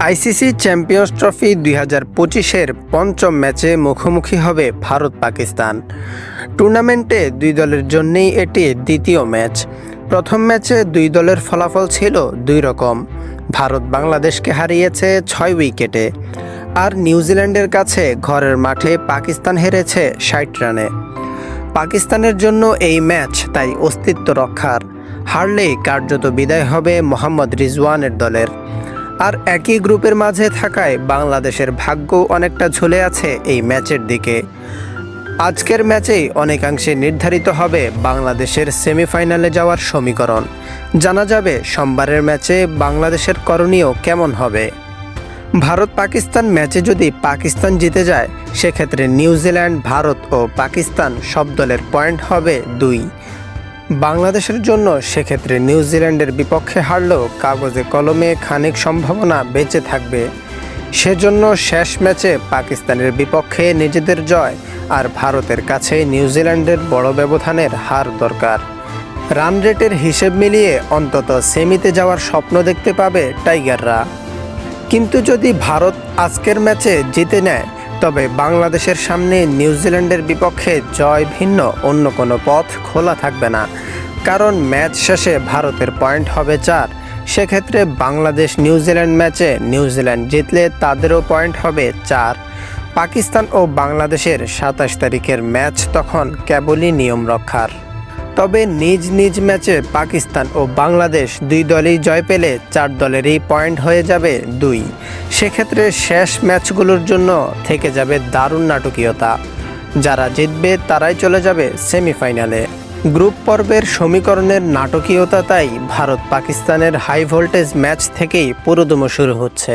ICC champions trophy 2025-এর পঞ্চম ম্যাচে মুখোমুখি হবে ভারত পাকিস্তান। টুর্নামেন্টে দুই দলের জন্যই এটি দ্বিতীয় ম্যাচ। প্রথম ম্যাচে দুই দলের ফলাফল ছিল দুই রকম। ভারত বাংলাদেশকে হারিয়েছে 6 উইকেটে, আর নিউজিল্যান্ডের কাছে ঘরের মাঠে পাকিস্তান হেরেছে 60 রানে। পাকিস্তানের জন্য এই ম্যাচ তাই অস্তিত্ব রক্ষার। হারলেই কার্যত বিদায় হবে মোহাম্মদ রিজওয়ানের দলের। আর একই গ্রুপের মাঝে থাকায় বাংলাদেশের ভাগ্য অনেকটা ঝুলে আছে এই ম্যাচের দিকে। আজকের ম্যাচেই অনেকাংশে নির্ধারিত হবে বাংলাদেশের সেমিফাইনালে যাওয়ার সমীকরণ। জানা যাবে সোমবারের ম্যাচে বাংলাদেশের করণীয় কেমন হবে। ভারত পাকিস্তান ম্যাচে যদি পাকিস্তান জিতে যায়, সেক্ষেত্রে নিউজিল্যান্ড, ভারত ও পাকিস্তান সব দলের পয়েন্ট হবে 2। বাংলাদেশের জন্য সেক্ষেত্রে নিউজিল্যান্ডের বিপক্ষে হারলেও কাগজে কলমে খানিক সম্ভাবনা বেঁচে থাকবে। সেজন্য শেষ ম্যাচে পাকিস্তানের বিপক্ষে নিজেদের জয়, আর ভারতের কাছে নিউজিল্যান্ডের বড় ব্যবধানের হার দরকার। রান রেটের হিসেব মিলিয়ে অন্তত সেমিতে যাওয়ার স্বপ্ন দেখতে পাবে টাইগাররা। কিন্তু যদি ভারত আজকের ম্যাচে জিতে নেয়, তবে বাংলাদেশের সামনে নিউজিল্যান্ডের বিপক্ষে জয় ভিন্ন অন্য কোনো পথ খোলা থাকবে না। কারণ ম্যাচ শেষে ভারতের পয়েন্ট হবে 4। সেক্ষেত্রে বাংলাদেশ নিউজিল্যান্ড ম্যাচে নিউজিল্যান্ড জিতলে তাদেরও পয়েন্ট হবে 4। পাকিস্তান ও বাংলাদেশের 27 তারিখের ম্যাচ তখন কেবলই নিয়ম রক্ষার। তবে নিজ নিজ ম্যাচে পাকিস্তান ও বাংলাদেশ দুই দলই জয় পেলে 4 দলেরই পয়েন্ট হয়ে যাবে 2। সেক্ষেত্রে শেষ ম্যাচগুলোর জন্য থেকে যাবে দারুণ নাটকীয়তা। যারা জিতবে তারাই চলে যাবে সেমিফাইনালে। গ্রুপ পর্বের সমীকরণের নাটকীয়তা তাই ভারত পাকিস্তানের হাই ভোল্টেজ ম্যাচ থেকেই পুরোদমে শুরু হচ্ছে।